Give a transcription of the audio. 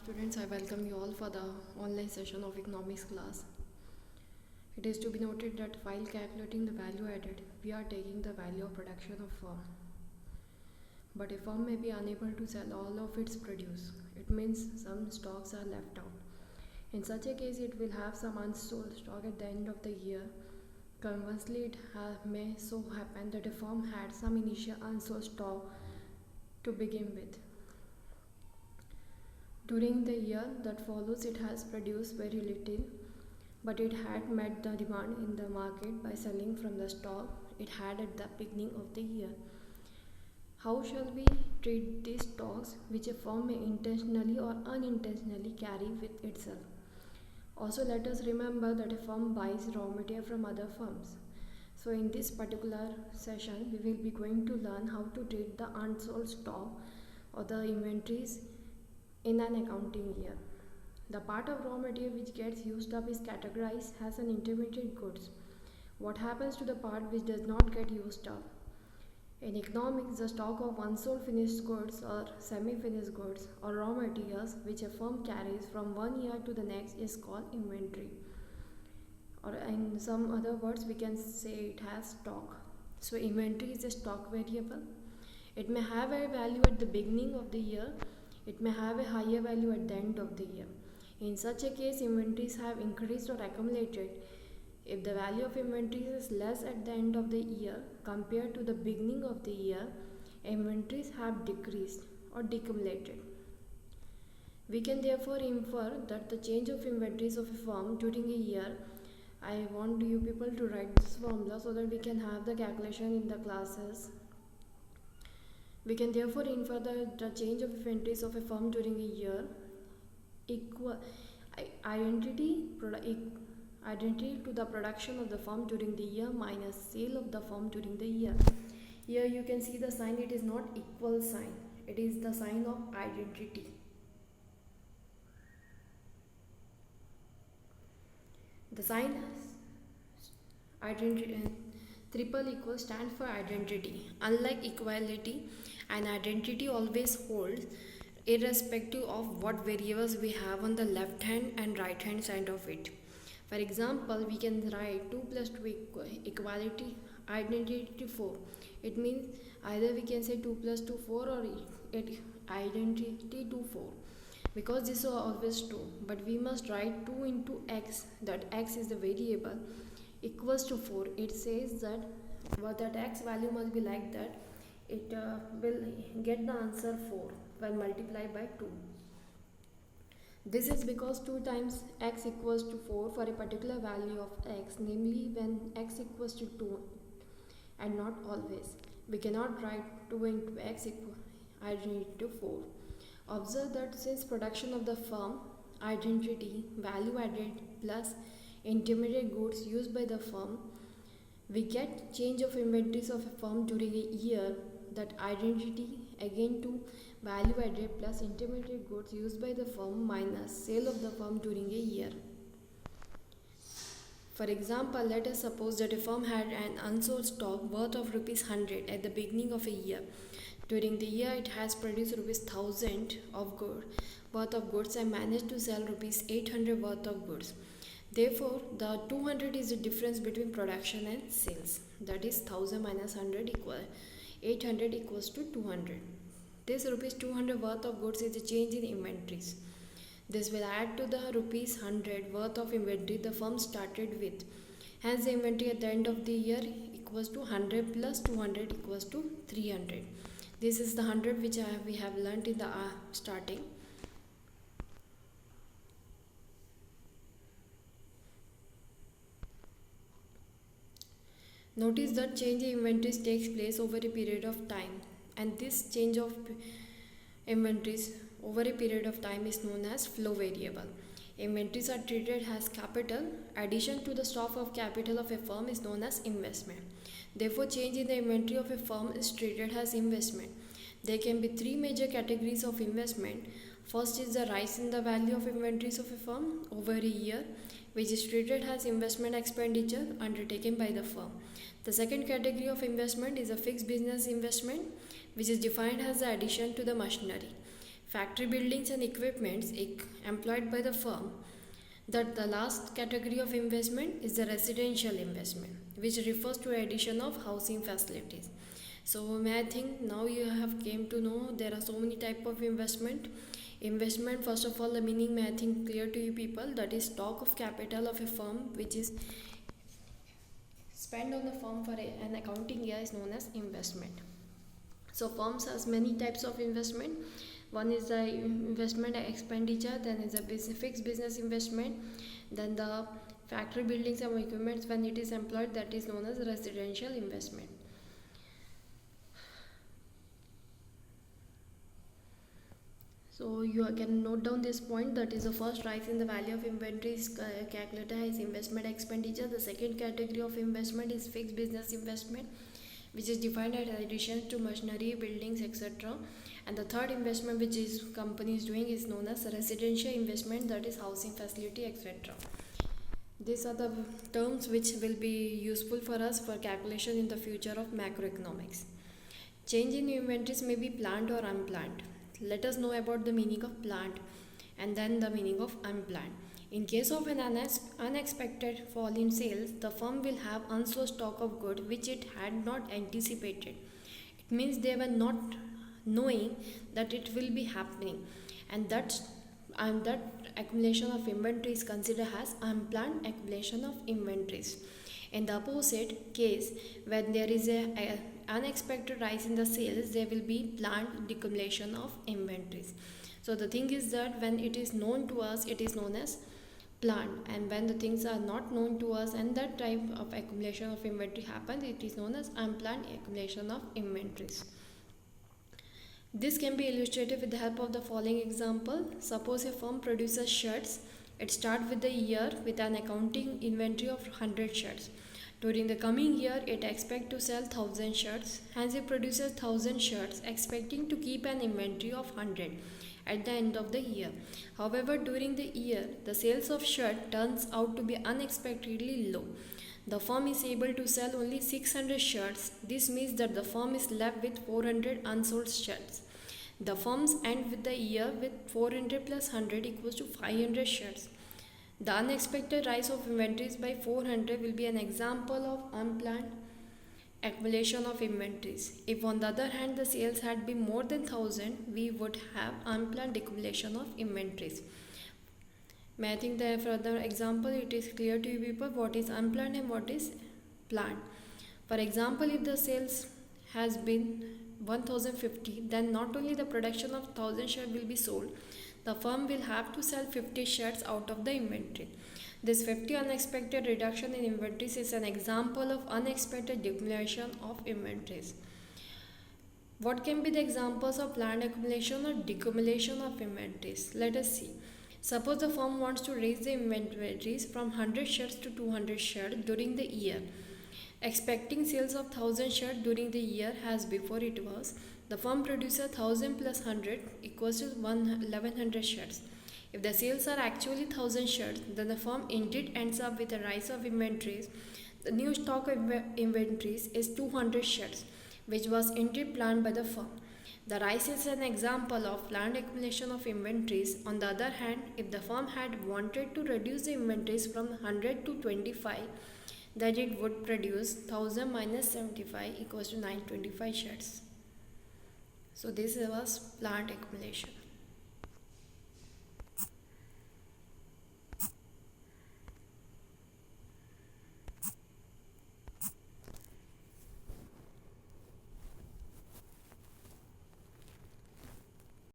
Students, I welcome you all for the online session of economics class. It is to be noted that while calculating the value added, we are taking the value of production of firm. But a firm may be unable to sell all of its produce. It means some stocks are left out. In such a case, it will have some unsold stock at the end of the year. Conversely, it may so happen that a firm had some initial unsold stock to begin with. During the year that follows, it has produced very little, but it had met the demand in the market by selling from the stock it had at the beginning of the year. How shall we treat these stocks which a firm may intentionally or unintentionally carry with itself? Also, let us remember that a firm buys raw material from other firms. So in this particular session, we will be going to learn how to treat the unsold stock or the inventories in an accounting year. The part of raw material which gets used up is categorized as an intermediate goods. What happens to the part which does not get used up? In economics, the stock of unsold finished goods or semi-finished goods or raw materials which a firm carries from one year to the next is called inventory. Or in some other words, we can say it has stock. So inventory is a stock variable. It may have a value at the beginning of the year. It may have a higher value at the end of the year. In such a case, inventories have increased or accumulated. If the value of inventories is less at the end of the year compared to the beginning of the year, inventories have decreased or decumulated. We can therefore infer that the change of inventories of a firm during a year, I want you people to write this formula so that we can have the calculation in the classes. We can therefore infer that the change of inventories of a firm during a year equal identity to the production of the firm during the year minus sale of the firm during the year. Here you can see the sign, it is not equal sign, it is the sign of identity. The sign identity triple equal stand for identity. Unlike equality, an identity always holds irrespective of what variables we have on the left hand and right hand side of it. For example, we can write 2 plus 2 equality identity to 4. It means either we can say 2 plus 2 4 or identity to 4, because this is always 2, but we must write 2 into x, that x is the variable, equals to 4. It says that that x value must be like that it will get the answer 4 when multiplied by 2. This is because 2 times x equals to 4 for a particular value of x, namely when x equals to 2 and not always. We cannot write 2 into x equal identity to 4. Observe that since production of the firm, identity, value added plus intermediate goods used by the firm, we get change of inventories of a firm during a year, that identity again to value added plus intermediate goods used by the firm minus sale of the firm during a year. For example, let us suppose that a firm had an unsold stock worth of rupees 100 at the beginning of a year. During the year, it has produced rupees 1000 of worth of goods and managed to sell rupees 800 worth of goods. Therefore, the 200 is the difference between production and sales. That is 1000 minus 100 equal 800 equals to 200. This rupees 200 worth of goods is the change in inventories. This will add to the rupees 100 worth of inventory the firm started with. Hence, the inventory at the end of the year equals to 100 plus 200 equals to 300. This is the 100 which we have learnt in the starting. Notice that change in inventories takes place over a period of time, and this change of inventories over a period of time is known as flow variable. Inventories are treated as capital. Addition to the stock of capital of a firm is known as investment. Therefore, change in the inventory of a firm is treated as investment. There can be 3 major categories of investment. First is the rise in the value of inventories of a firm over a year, which is treated as investment expenditure undertaken by the firm. The second category of investment is a fixed business investment, which is defined as the addition to the machinery. factory buildings and equipments employed by the firm. That the last category of investment is the residential investment, which refers to addition of housing facilities. So may I think now you have came to know there are so many type of investment. Investment, first of all, the meaning may I think clear to you people, that is stock of capital of a firm which is spent on the firm for an accounting year is known as investment. So firms has many types of investment. One is the investment expenditure, then is a fixed business investment, then the factory buildings and equipments when it is employed, that is known as residential investment. So you can note down this point, that is the first rise in the value of inventory is calculated as investment expenditure. The second category of investment is fixed business investment, which is defined as addition to machinery, buildings, etc. And the third investment which is company is doing is known as residential investment, that is housing facility, etc. These are the terms which will be useful for us for calculation in the future of macroeconomics. Change in inventories may be planned or unplanned. Let us know about the meaning of planned and then the meaning of unplanned. In case of an unexpected fall in sales, the firm will have unsold stock of goods which it had not anticipated. It means they were not knowing that it will be happening, and that accumulation of inventory is considered as unplanned accumulation of inventories. In the opposite case, when there is a unexpected rise in the sales, there will be planned decumulation of inventories. So the thing is that when it is known to us, it is known as planned, and when the things are not known to us and that type of accumulation of inventory happens, it is known as unplanned accumulation of inventories. This can be illustrated with the help of the following example. Suppose a firm produces shirts. It starts with the year with an accounting inventory of 100 shirts. During the coming year, it expects to sell 1000 shirts. Hence, it produces 1000 shirts, expecting to keep an inventory of 100 at the end of the year. However, during the year, the sales of shirt turns out to be unexpectedly low. The firm is able to sell only 600 shirts. This means that the firm is left with 400 unsold shirts. The firms end with the year with 400 plus 100 equals to 500 shirts. The unexpected rise of inventories by 400 will be an example of unplanned accumulation of inventories. If on the other hand the sales had been more than 1000, we would have unplanned accumulation of inventories. May I think that further example it is clear to you people what is unplanned and what is planned. For example, if the sales has been 1050, then not only the production of 1000 shirts will be sold, the firm will have to sell 50 shirts out of the inventory. This 50 unexpected reduction in inventories is an example of unexpected decumulation of inventories. What can be the examples of planned accumulation or decumulation of inventories? Let us see. Suppose the firm wants to raise the inventories from 100 shirts to 200 shirts during the year. Expecting sales of 1000 shirts during the year as before it was, the firm produces 1000 plus 100 equals to 1100 shirts. If the sales are actually 1000 shirts, then the firm indeed ends up with a rise of inventories. The new stock of inventories is 200 shirts, which was indeed planned by the firm. The rise is an example of planned accumulation of inventories. On the other hand, if the firm had wanted to reduce the inventories from 100 to 25, then it would produce 1000 minus 75 equals to 925 shirts. So this was planned accumulation.